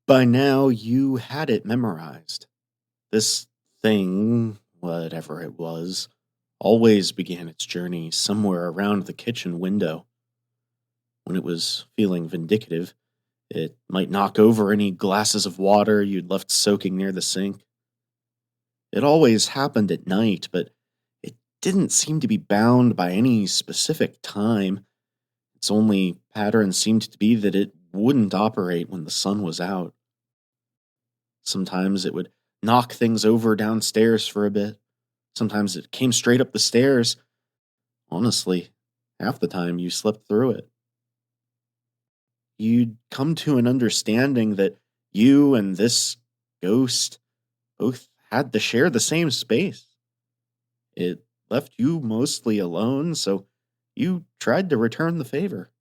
By now, you had it memorized. This thing, whatever it was, always began its journey somewhere around the kitchen window. When it was feeling vindictive, it might knock over any glasses of water you'd left soaking near the sink. It always happened at night, but it didn't seem to be bound by any specific time. Its only pattern seemed to be that it wouldn't operate when the sun was out. Sometimes it would knock things over downstairs for a bit. Sometimes it came straight up the stairs. Honestly, half the time you slept through it. You'd come to an understanding that you and this ghost both had to share the same space. It left you mostly alone, so you tried to return the favor.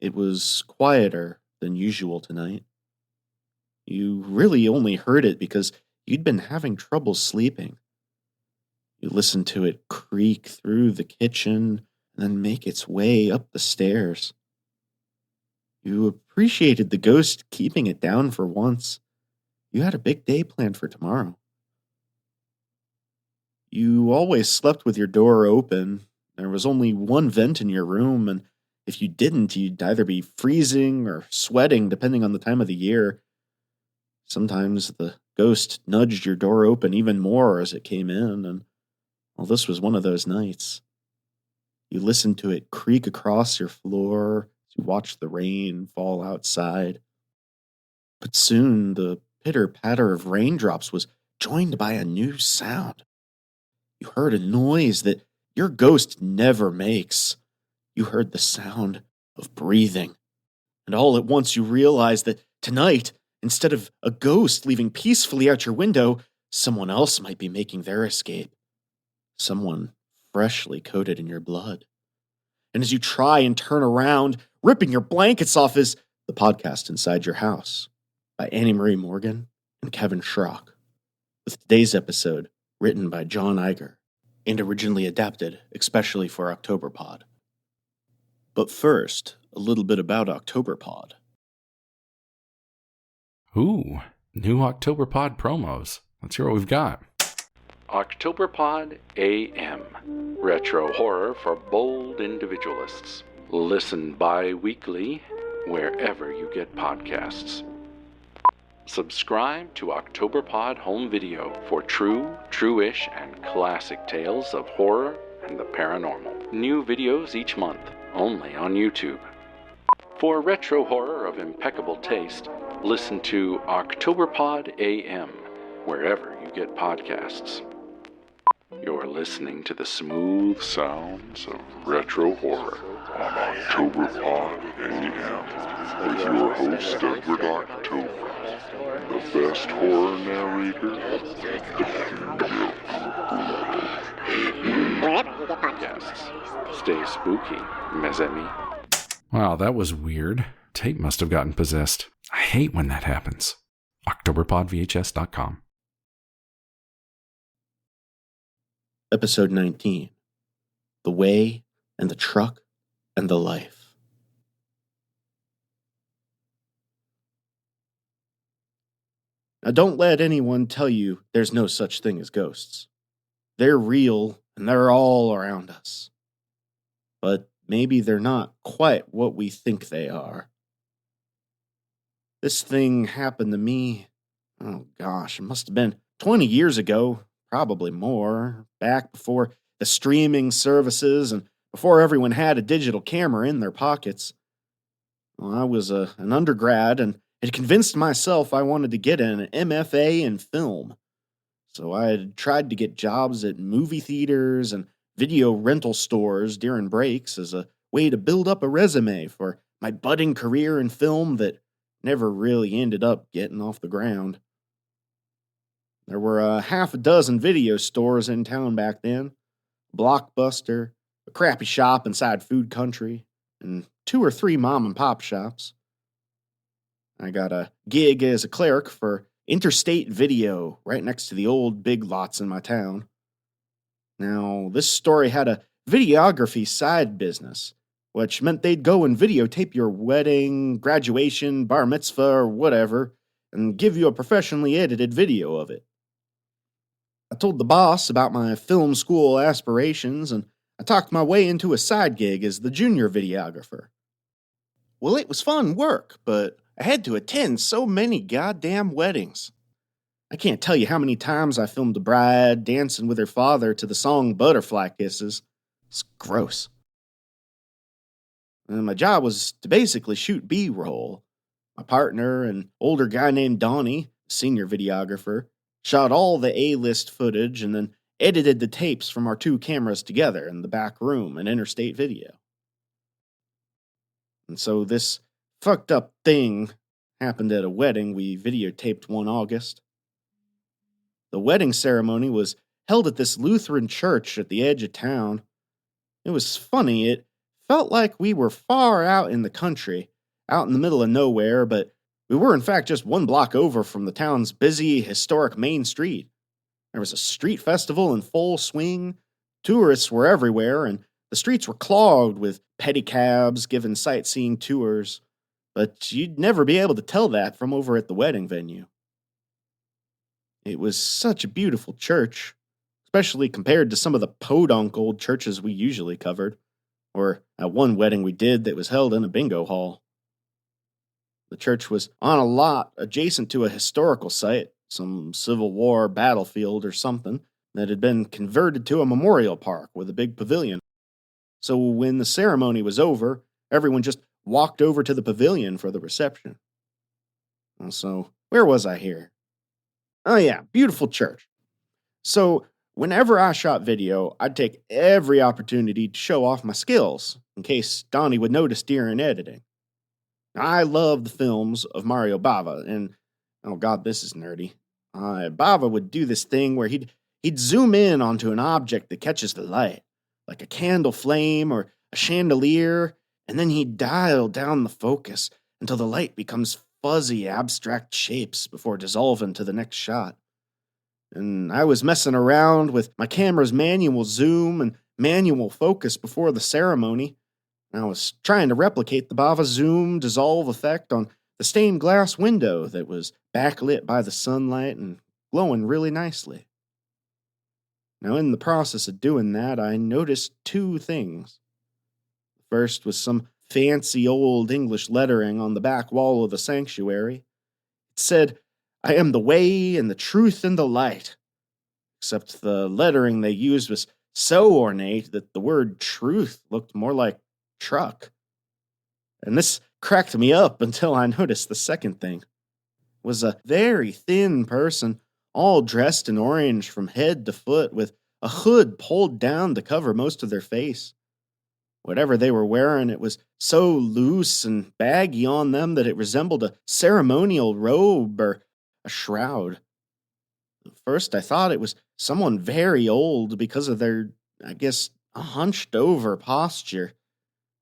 It was quieter than usual tonight. You really only heard it because you'd been having trouble sleeping. You listened to it creak through the kitchen and then make its way up the stairs. You appreciated the ghost keeping it down for once. You had a big day planned for tomorrow. You always slept with your door open. There was only one vent in your room, and if you didn't, you'd either be freezing or sweating, depending on the time of the year. Sometimes the ghost nudged your door open even more as it came in, and well, this was one of those nights. You listened to it creak across your floor as you watched the rain fall outside. But soon the pitter-patter of raindrops was joined by a new sound. You heard a noise that your ghost never makes. You heard the sound of breathing. And all at once you realized that tonight, instead of a ghost leaving peacefully out your window, someone else might be making their escape. Someone freshly coated in your blood. And as you try and turn around, ripping your blankets off is The Podcast Inside Your House by Annie Marie Morgan and Kevin Schrock, with today's episode written by John Iger and originally adapted especially for Octoberpod. But first, a little bit about Octoberpod. Ooh, new Octoberpod promos. Let's hear what we've got. Octoberpod AM. Retro horror for bold individualists. Listen bi-weekly wherever you get podcasts. Subscribe to Octoberpod Home Video for true, true-ish, and classic tales of horror and the paranormal. New videos each month, only on YouTube. For retro horror of impeccable taste, listen to Octoberpod AM, wherever you get podcasts. You're listening to the smooth sounds of retro horror on Octoberpod AM with your host Edward October, the best horror narrator. Wherever you get podcasts. Stay spooky, mes amis. Wow, that was weird. Tape must have gotten possessed. I hate when that happens. Octoberpodvhs.com. Episode 19. The Way and the Truck and the Life. Now, don't let anyone tell you there's no such thing as ghosts. They're real and they're all around us. But maybe they're not quite what we think they are. This thing happened to me, it must have been 20 years ago, probably more, back before the streaming services and before everyone had a digital camera in their pockets. Well, I was an undergrad and had convinced myself I wanted to get an MFA in film. So I had tried to get jobs at movie theaters and video rental stores during breaks as a way to build up a resume for my budding career in film that never really ended up getting off the ground. There were a half a dozen video stores in town back then, Blockbuster, a crappy shop inside Food Country, and 2 or 3 mom-and-pop shops. I got a gig as a clerk for Interstate Video right next to the old Big Lots in my town. Now, this story had a videography side business, which meant they'd go and videotape your wedding, graduation, bar mitzvah, or whatever, and give you a professionally edited video of it. I told the boss about my film school aspirations, and I talked my way into a side gig as the junior videographer. Well, it was fun work, but I had to attend so many goddamn weddings. I can't tell you how many times I filmed a bride dancing with her father to the song Butterfly Kisses. It's gross. And my job was to basically shoot B-roll. My partner, an older guy named Donnie, senior videographer, shot all the A-list footage and then edited the tapes from our 2 cameras together in the back room in Interstate Video. And so this fucked up thing happened at a wedding we videotaped one August. The wedding ceremony was held at this Lutheran church at the edge of town. It was funny, it felt like we were far out in the country, out in the middle of nowhere, but we were in fact just 1 block over from the town's busy, historic main street. There was a street festival in full swing, tourists were everywhere, and the streets were clogged with pedicabs giving sightseeing tours, but you'd never be able to tell that from over at the wedding venue. It was such a beautiful church, especially compared to some of the podunk old churches we usually covered, or at one wedding we did that was held in a bingo hall. The church was on a lot adjacent to a historical site, some Civil War battlefield or something, that had been converted to a memorial park with a big pavilion. So when the ceremony was over, everyone just walked over to the pavilion for the reception. So, where was I here? Oh yeah, beautiful church. So, whenever I shot video, I'd take every opportunity to show off my skills, in case Donnie would notice during editing. I love the films of Mario Bava, and, oh god, this is nerdy. Bava would do this thing where he'd zoom in onto an object that catches the light, like a candle flame or a chandelier, and then he'd dial down the focus until the light becomes fuzzy, abstract shapes before dissolving to the next shot. And I was messing around with my camera's manual zoom and manual focus before the ceremony. I was trying to replicate the Bava zoom dissolve effect on the stained glass window that was backlit by the sunlight and glowing really nicely. Now, in the process of doing that, I noticed 2 things. The first was some fancy old English lettering on the back wall of the sanctuary. It said, "I am the way and the truth and the light." Except the lettering they used was so ornate that the word truth looked more like truck. And this cracked me up until I noticed the second thing. It was a very thin person, all dressed in orange from head to foot, with a hood pulled down to cover most of their face. Whatever they were wearing, it was so loose and baggy on them that it resembled a ceremonial robe or a shroud. At first, I thought it was someone very old because of their, hunched over posture.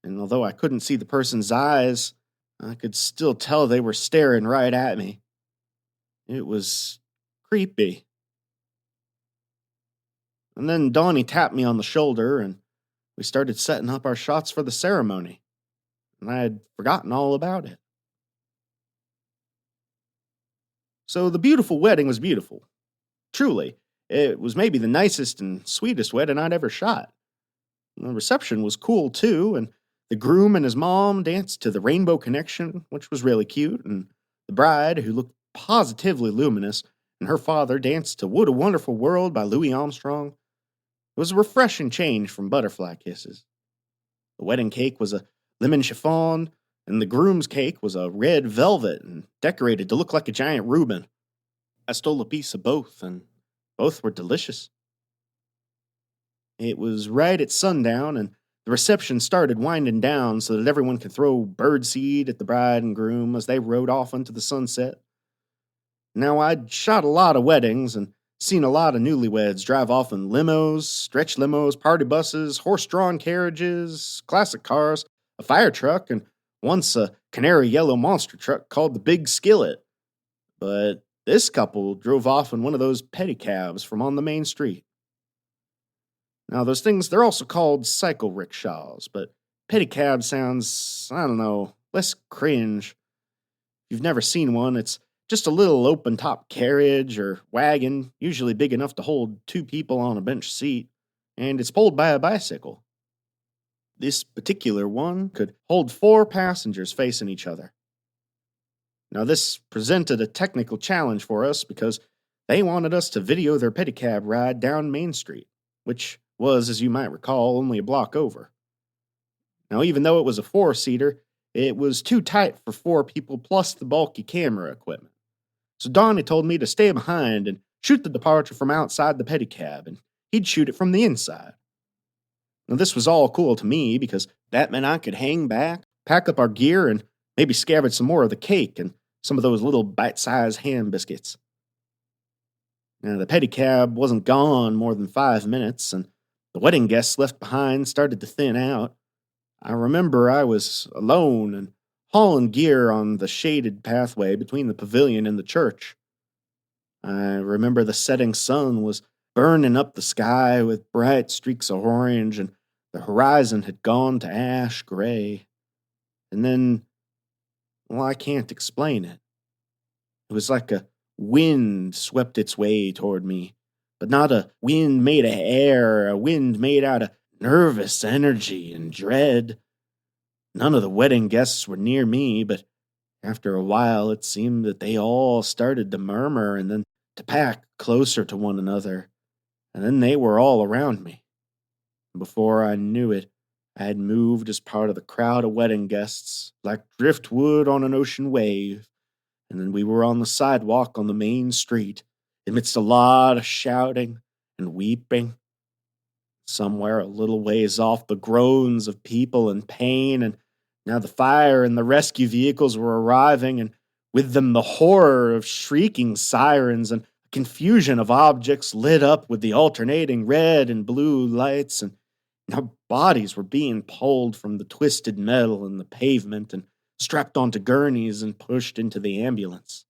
And although I couldn't see the person's eyes, I could still tell they were staring right at me. It was creepy. And then Donnie tapped me on the shoulder, and we started setting up our shots for the ceremony. And I had forgotten all about it. So the beautiful wedding was beautiful. Truly, it was maybe the nicest and sweetest wedding I'd ever shot. The reception was cool too, and the groom and his mom danced to the Rainbow Connection, which was really cute, and the bride, who looked positively luminous, and her father danced to What a Wonderful World by Louis Armstrong. It was a refreshing change from Butterfly Kisses. The wedding cake was a lemon chiffon, and the groom's cake was a red velvet and decorated to look like a giant Reuben. I stole a piece of both, and both were delicious. It was right at sundown, and the reception started winding down so that everyone could throw birdseed at the bride and groom as they rode off into the sunset. Now, I'd shot a lot of weddings and seen a lot of newlyweds drive off in limos, stretch limos, party buses, horse-drawn carriages, classic cars, a fire truck, and once a canary yellow monster truck called the Big Skillet. But this couple drove off in one of those pedicabs from on the main street. Now, those things, they're also called cycle rickshaws, but Pedicab sounds, I don't know, less cringe. If you've never seen one, it's just a little open top carriage or wagon, usually big enough to hold two people on a bench seat, and it's pulled by a bicycle. This particular one could hold four passengers facing each other. Now, this presented a technical challenge for us because they wanted us to video their pedicab ride down Main Street, which was, as you might recall, only a block over. Now, even though it was a four-seater, it was too tight for four people plus the bulky camera equipment. So Donnie told me to stay behind and shoot the departure from outside the pedicab, and he'd shoot it from the inside. Now, this was all cool to me because that meant I could hang back, pack up our gear, and maybe scavenge some more of the cake and some of those little bite-sized ham biscuits. Now, the pedicab wasn't gone more than 5 minutes, and the wedding guests left behind started to thin out. I remember I was alone and hauling gear on the shaded pathway between the pavilion and the church. I remember the setting sun was burning up the sky with bright streaks of orange, and the horizon had gone to ash gray. And then, well, I can't explain it. It was like a wind swept its way toward me, but not a wind made of air, a wind made out of nervous energy and dread. None of the wedding guests were near me, but after a while it seemed that they all started to murmur and then to pack closer to one another, and then they were all around me. Before I knew it, I had moved as part of the crowd of wedding guests, like driftwood on an ocean wave, and then we were on the sidewalk on the main street, amidst a lot of shouting and weeping. Somewhere a little ways off, the groans of people in pain, and now the fire and the rescue vehicles were arriving, and with them the horror of shrieking sirens and a confusion of objects lit up with the alternating red and blue lights, and our bodies were being pulled from the twisted metal in the pavement and strapped onto gurneys and pushed into the ambulance.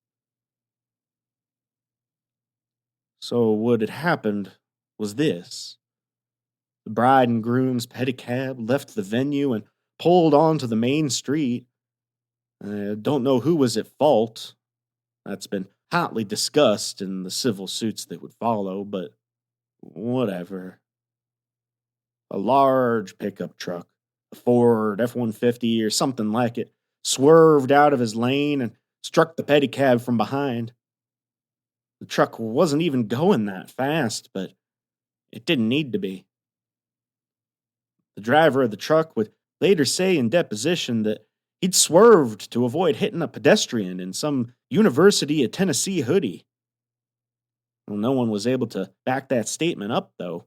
So what had happened was this. The bride and groom's pedicab left the venue and pulled onto the main street. I don't know who was at fault. That's been hotly discussed in the civil suits that would follow, but whatever. A large pickup truck, a Ford F-150 or something like it, swerved out of his lane and struck the pedicab from behind. The truck wasn't even going that fast, but it didn't need to be. The driver of the truck would later say in deposition that he'd swerved to avoid hitting a pedestrian in some University of Tennessee hoodie. Well, no one was able to back that statement up, though.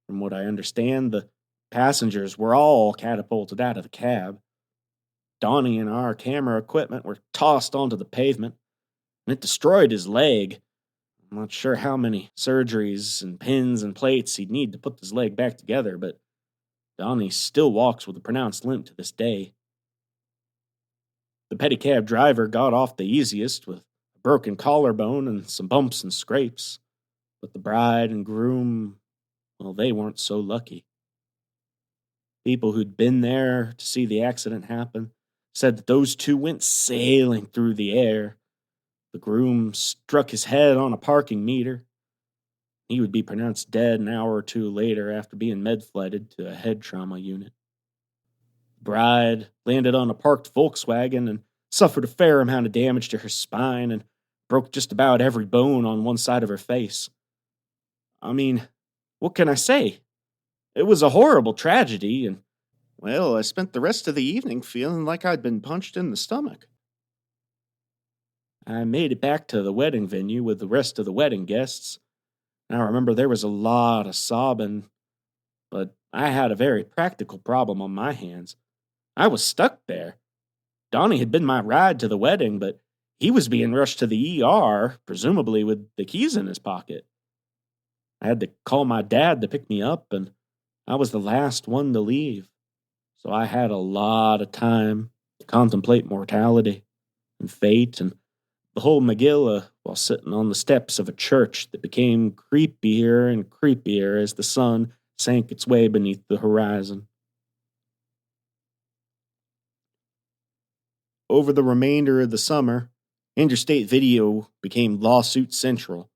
From what I understand, the passengers were all catapulted out of the cab. Donnie and our camera equipment were tossed onto the pavement, and it destroyed his leg. I'm not sure how many surgeries and pins and plates he'd need to put his leg back together, but Donnie still walks with a pronounced limp to this day. The pedicab driver got off the easiest with a broken collarbone and some bumps and scrapes, but the bride and groom, well, they weren't so lucky. People who'd been there to see the accident happen said that those two went sailing through the air. The groom struck his head on a parking meter. He would be pronounced dead an hour or two later after being med-flighted to a head trauma unit. The bride landed on a parked Volkswagen and suffered a fair amount of damage to her spine and broke just about every bone on one side of her face. I mean, what can I say? It was a horrible tragedy, and, well, I spent the rest of the evening feeling like I'd been punched in the stomach. I made it back to the wedding venue with the rest of the wedding guests. I remember there was a lot of sobbing, but I had a very practical problem on my hands. I was stuck there. Donnie had been my ride to the wedding, but he was being rushed to the ER, presumably with the keys in his pocket. I had to call my dad to pick me up, and I was the last one to leave. So I had a lot of time to contemplate mortality and fate and the whole Megillah while sitting on the steps of a church that became creepier and creepier as the sun sank its way beneath the horizon. over the remainder of the summer, Interstate Video became lawsuit central.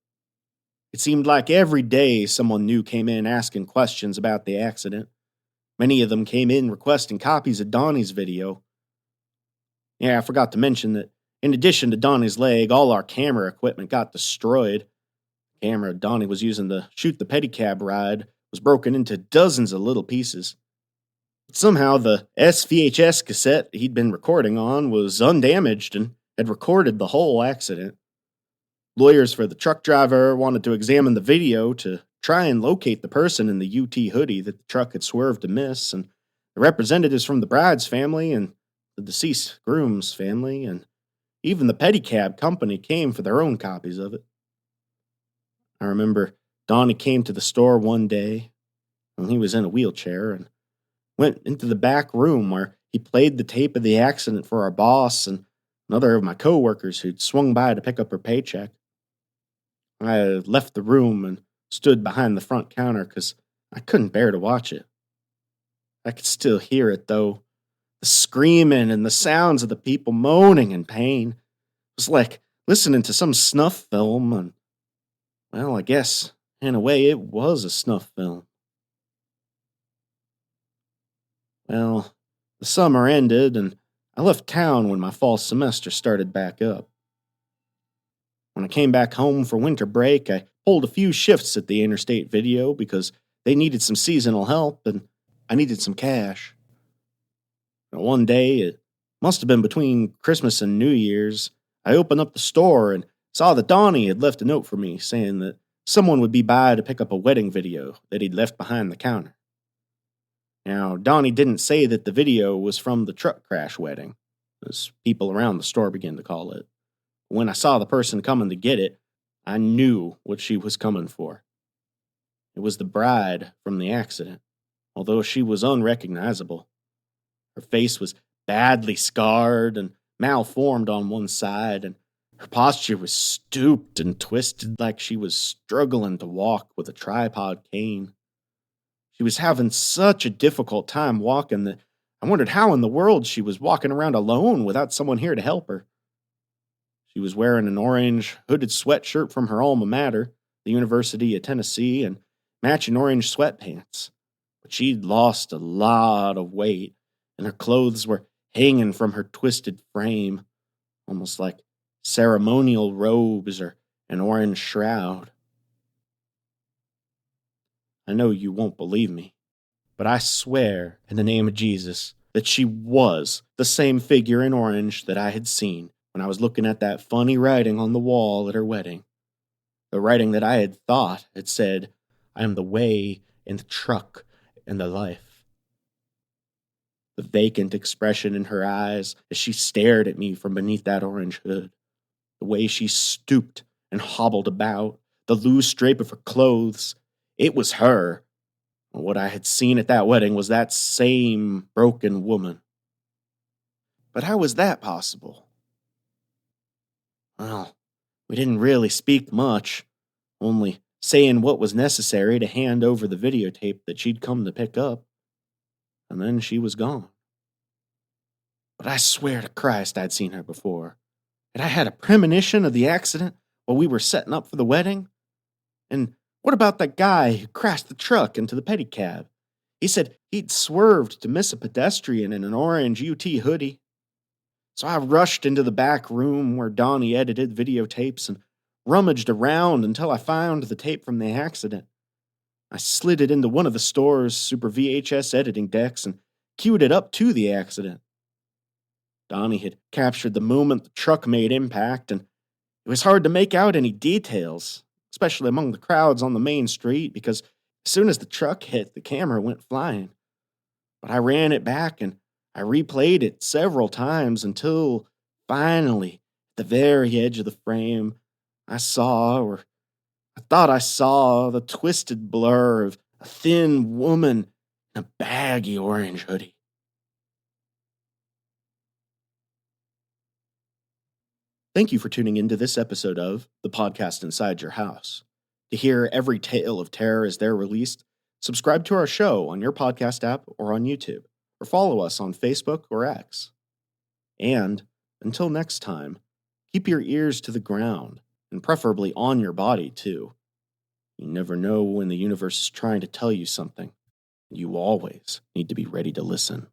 It seemed like every day someone new came in asking questions about the accident. Many of them came in requesting copies of Donnie's video. Yeah, I forgot to mention that in addition to Donnie's leg, all our camera equipment got destroyed. The camera Donnie was using to shoot the pedicab ride was broken into dozens of little pieces. But somehow the SVHS cassette he'd been recording on was undamaged and had recorded the whole accident. Lawyers for the truck driver wanted to examine the video to try and locate the person in the UT hoodie that the truck had swerved to miss, and the representatives from the bride's family and the deceased groom's family, and even the pedicab company came for their own copies of it. I remember Donnie came to the store one day when he was in a wheelchair and went into the back room where he played the tape of the accident for our boss and another of my coworkers who'd swung by to pick up her paycheck. I left the room and stood behind the front counter because I couldn't bear to watch it. I could still hear it, though. The screaming and the sounds of the people moaning in pain. It was like listening to some snuff film, and, well, I guess, in a way, it was a snuff film. Well, the summer ended, and I left town when my fall semester started back up. When I came back home for winter break, I pulled a few shifts at the Interstate Video because they needed some seasonal help, and I needed some cash. One day, it must have been between Christmas and New Year's, I opened up the store and saw that Donnie had left a note for me saying that someone would be by to pick up a wedding video that he'd left behind the counter. Now, Donnie didn't say that the video was from the truck crash wedding, as people around the store began to call it. When I saw the person coming to get it, I knew what she was coming for. It was the bride from the accident, although she was unrecognizable. Her face was badly scarred and malformed on one side, and her posture was stooped and twisted like she was struggling to walk with a tripod cane. She was having such a difficult time walking that I wondered how in the world she was walking around alone without someone here to help her. She was wearing an orange hooded sweatshirt from her alma mater, the University of Tennessee, and matching orange sweatpants. But she'd lost a lot of weight, and her clothes were hanging from her twisted frame, almost like ceremonial robes or an orange shroud. I know you won't believe me, but I swear in the name of Jesus that she was the same figure in orange that I had seen when I was looking at that funny writing on the wall at her wedding. The writing that I had thought had said, "I am the way and the truck and the life." The vacant expression in her eyes as she stared at me from beneath that orange hood. The way she stooped and hobbled about, the loose drape of her clothes. It was her. What I had seen at that wedding was that same broken woman. But how was that possible? Well, we didn't really speak much, only saying what was necessary to hand over the videotape that she'd come to pick up. And then she was gone. But I swear to Christ I'd seen her before. Had I had a premonition of the accident while we were setting up for the wedding? And what about that guy who crashed the truck into the pedicab? He said he'd swerved to miss a pedestrian in an orange UT hoodie. So I rushed into the back room where Donnie edited videotapes and rummaged around until I found the tape from the accident. I slid it into one of the store's Super VHS editing decks and queued it up to the accident. Donnie had captured the moment the truck made impact, and it was hard to make out any details, especially among the crowds on the main street, because as soon as the truck hit, the camera went flying. But I ran it back and I replayed it several times until, finally, at the very edge of the frame, I thought I saw the twisted blur of a thin woman in a baggy orange hoodie. Thank you for tuning into this episode of The Podcast Inside Your House. To hear every tale of terror as they're released, subscribe to our show on your podcast app or on YouTube, or follow us on Facebook or X. And Until next time, keep your ears to the ground, and preferably on your body, too. You never know when the universe is trying to tell you something. You always need to be ready to listen.